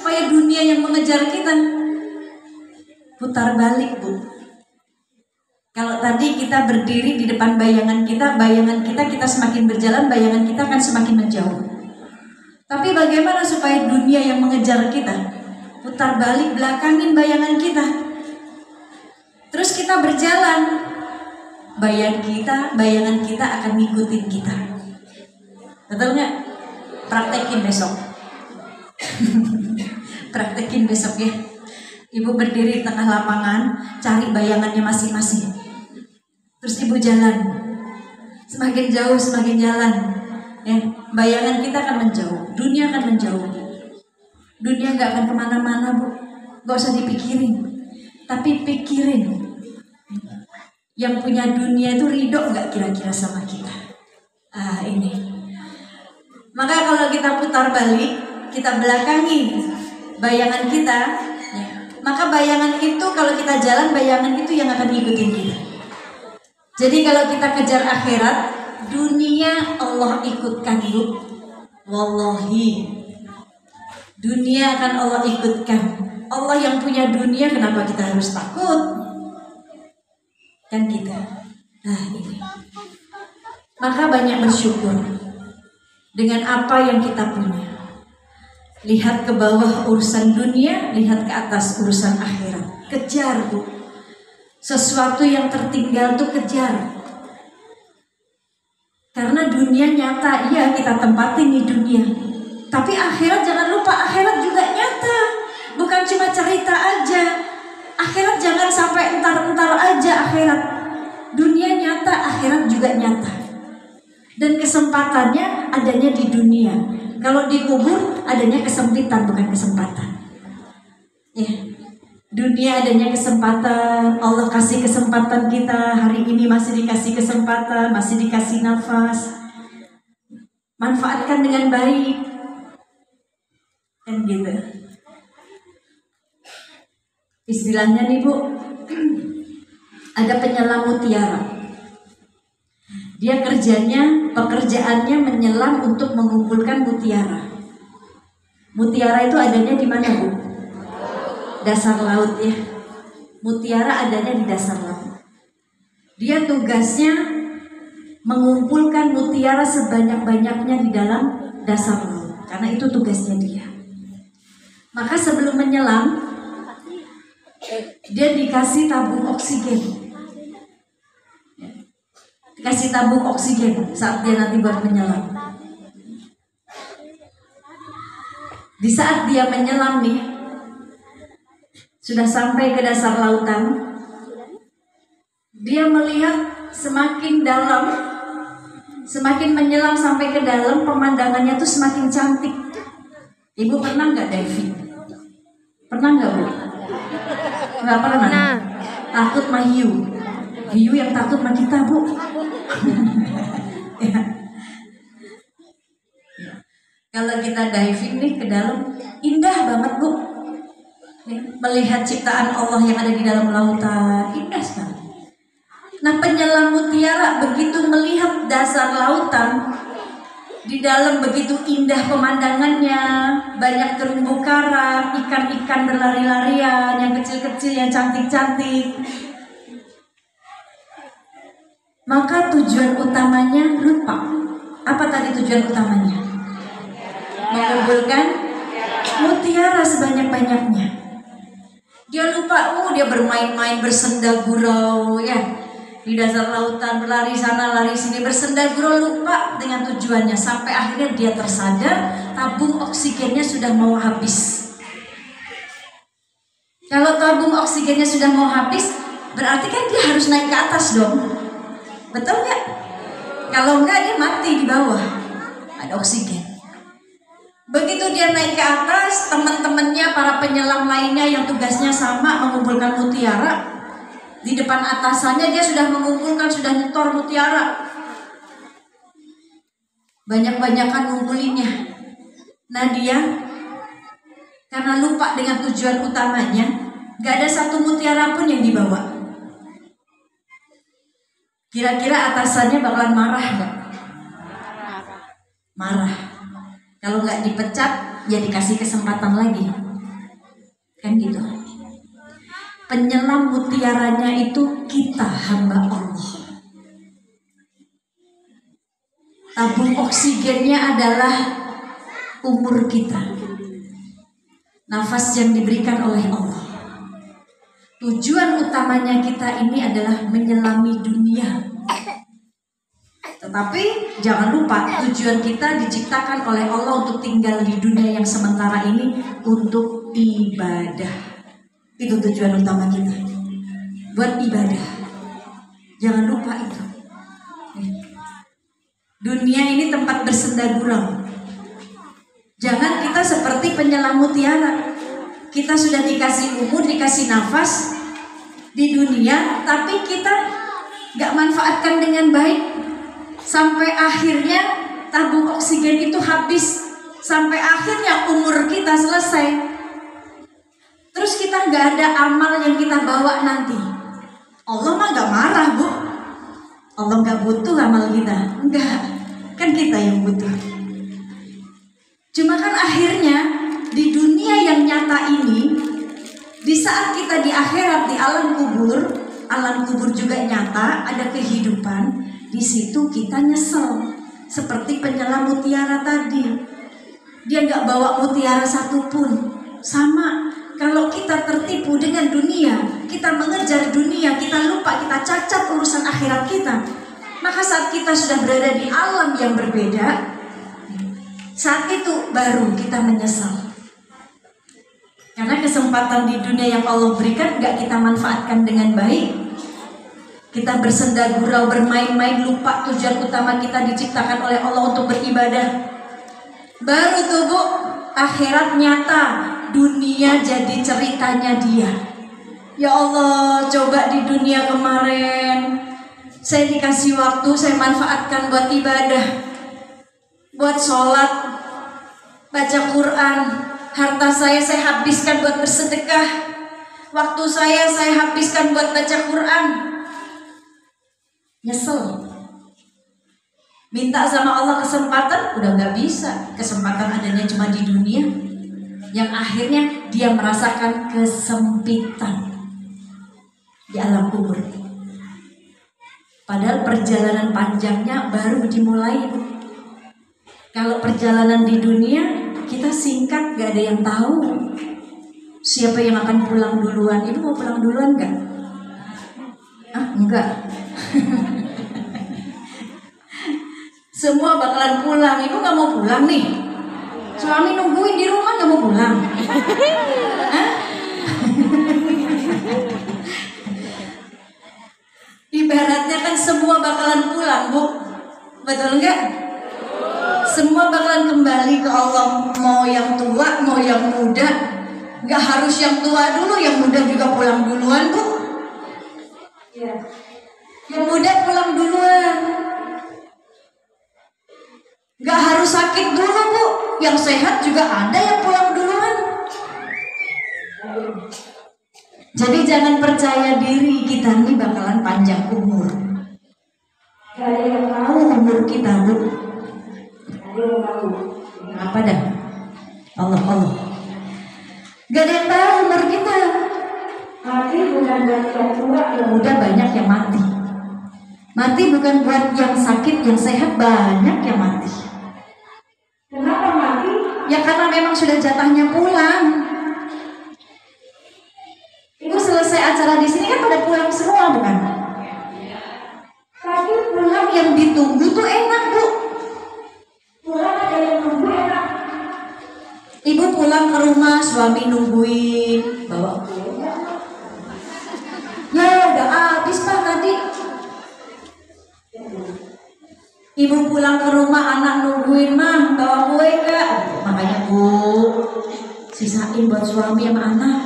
supaya dunia yang mengejar kita? Putar balik, Bu. Kalau tadi kita berdiri di depan bayangan kita semakin berjalan, bayangan kita akan semakin menjauh. Tapi bagaimana supaya dunia yang mengejar kita? Putar balik, belakangin bayangan kita. Terus kita berjalan, bayangan kita akan ngikutin kita. Betul nggak? Praktekin besok. Praktekin besok ya. Ibu berdiri di tengah lapangan, cari bayangannya masing-masing. Terus ibu jalan, semakin jauh semakin jalan. Ya, bayangan kita akan menjauh, dunia akan menjauh. Dunia nggak akan kemana-mana, Bu. Nggak usah dipikirin, tapi pikirin. Yang punya dunia itu ridho nggak kira-kira sama kita? Ini. Maka kalau kita putar balik, kita belakangi bayangan kita, ya, maka bayangan itu kalau kita jalan, bayangan itu yang akan ngikutin kita. Jadi kalau kita kejar akhirat, dunia Allah ikutkan, Bu. Wallahi, dunia akan Allah ikutkan. Allah yang punya dunia, kenapa kita harus takut? Kan kita. Nah ini. Maka banyak bersyukur dengan apa yang kita punya. Lihat ke bawah urusan dunia, lihat ke atas urusan akhirat. Kejar, Bu. Sesuatu yang tertinggal tuh kejar. Karena dunia nyata, iya kita tempatin di dunia. Tapi akhirat jangan lupa, akhirat juga nyata. Bukan cuma cerita aja. Akhirat jangan sampai entar-entar aja akhirat. Dunia nyata, akhirat juga nyata. Dan kesempatannya adanya di dunia. Kalau dikubur adanya kesempitan, bukan kesempatan. Ya. Dunia adanya kesempatan, Allah kasih kesempatan kita, hari ini masih dikasih kesempatan, masih dikasih nafas. Manfaatkan dengan baik. Kan gitu. Istilahnya nih, Bu, ada penyelam mutiara. Dia pekerjaannya menyelam untuk mengumpulkan mutiara. Mutiara itu adanya di mana, Bu? Dasar laut ya. Mutiara adanya di dasar laut. Dia tugasnya mengumpulkan mutiara sebanyak-banyaknya di dalam dasar laut. Karena itu tugasnya dia. Maka sebelum menyelam, dia dikasih tabung oksigen. Dikasih tabung oksigen saat dia nanti buat menyelam. Di saat dia menyelam nih, sudah sampai ke dasar lautan, dia melihat semakin dalam, semakin menyelam sampai ke dalam, pemandangannya tuh semakin cantik. Ibu pernah nggak diving? Pernah nggak, Bu? Nggak pernah. Takut mah hiu. Hiu yang takut mah kita, Bu. Ya. Kalau kita diving nih ke dalam, indah banget, Bu. Melihat ciptaan Allah yang ada di dalam lautan, indah sekali. Nah, penyelam mutiara begitu melihat dasar lautan, di dalam begitu indah pemandangannya, banyak terumbu karang, ikan-ikan berlari-larian, yang kecil-kecil, yang cantik-cantik. Maka tujuan utamanya lupa. Apa tadi tujuan utamanya? Mengumpulkan mutiara sebanyak-banyaknya. Dia lupa, dia bermain-main, bersenda gurau ya di dasar lautan, berlari sana lari sini, bersenda gurau, lupa dengan tujuannya. Sampai akhirnya dia tersadar tabung oksigennya sudah mau habis. Kalau tabung oksigennya sudah mau habis, berarti kan dia harus naik ke atas dong. Betul nggak? Kalau enggak, dia mati di bawah. Ada oksigen. Begitu dia naik ke atas, teman-temannya, para penyelam lainnya yang tugasnya sama mengumpulkan mutiara, di depan atasannya dia sudah mengumpulkan, sudah nyetor mutiara. Banyak-banyakan ngumpulinnya. Nah dia, karena lupa dengan tujuan utamanya, gak ada satu mutiara pun yang dibawa. Kira-kira atasannya bakalan marah gak? Marah. Kalau nggak dipecat, ya dikasih kesempatan lagi. Kan gitu. Penyelam mutiaranya itu kita, hamba Allah. Tabung oksigennya adalah umur kita, nafas yang diberikan oleh Allah. Tujuan utamanya kita ini adalah menyelami dunia. Tetapi jangan lupa, tujuan kita diciptakan oleh Allah untuk tinggal di dunia yang sementara ini untuk ibadah. Itu tujuan utama kita, buat ibadah. Jangan lupa itu. Dunia ini tempat bersenda gurau. Jangan kita seperti penyelam mutiara. Kita sudah dikasih umur, dikasih nafas di dunia, tapi kita gak manfaatkan dengan baik. Sampai akhirnya tabung oksigen itu habis. Sampai akhirnya umur kita selesai. Terus kita gak ada amal yang kita bawa nanti. Allah mah gak marah, Bu. Allah gak butuh amal kita. Enggak, kan kita yang butuh. Cuma kan akhirnya di dunia yang nyata ini, di saat kita di akhirat, di alam kubur juga nyata, ada kehidupan. Di situ kita nyesel, seperti penyelam mutiara tadi. Dia nggak bawa mutiara satupun. Sama, kalau kita tertipu dengan dunia, kita mengejar dunia, kita lupa, kita cacat urusan akhirat kita. Maka saat kita sudah berada di alam yang berbeda, saat itu baru kita menyesal. Karena kesempatan di dunia yang Allah berikan gak kita manfaatkan dengan baik. Kita bersenda gurau, bermain-main, lupa tujuan utama kita diciptakan oleh Allah untuk beribadah. Baru tuh, Bu, akhirat nyata, dunia jadi ceritanya dia. Ya Allah, coba di dunia kemarin saya dikasih waktu, saya manfaatkan buat ibadah, buat sholat, baca Quran. Harta saya habiskan buat bersedekah. Waktu saya habiskan buat baca Quran. Nyesel. Minta sama Allah kesempatan, udah gak bisa. Kesempatan adanya cuma di dunia. Yang akhirnya dia merasakan kesempitan di alam kubur. Padahal perjalanan panjangnya baru dimulai. Kalau perjalanan di dunia kita singkat, gak ada yang tahu siapa yang akan pulang duluan. Ibu mau pulang duluan gak? Enggak. Semua bakalan pulang. Ibu gak mau pulang nih? Suami nungguin di rumah gak mau pulang? Ibaratnya kan semua bakalan pulang, Bu. Betul enggak? Semua bakalan kembali ke Allah. Mau yang tua, mau yang muda. Gak harus yang tua dulu, yang muda juga pulang duluan, Bu. Ya. Yang muda pulang duluan. Gak harus sakit dulu, Bu. Yang sehat juga ada yang pulang duluan. Jadi jangan percaya diri kita ini bakalan panjang umur. Gak ada yang tahu umur kita, Bu. Apa dah? Allah. Gak ada yang tahu umur kita. Mati bukan buat yang tua, yang muda banyak yang mati. Mati bukan buat yang sakit, yang sehat banyak yang mati. Kenapa mati? Ya karena memang sudah jatahnya pulang. Ibu selesai acara di sini kan pada pulang semua, bukan? Tapi pulang yang ditunggu tuh enak, Bu. Pulang ada yang nunggu enak. Ibu pulang ke rumah, suami nungguin, bawa kue. Ya udah habis Pak tadi. Ibu pulang ke rumah, anak nungguin, Mah bawa kue gak? Makanya Bu, sisain buat suami sama anak.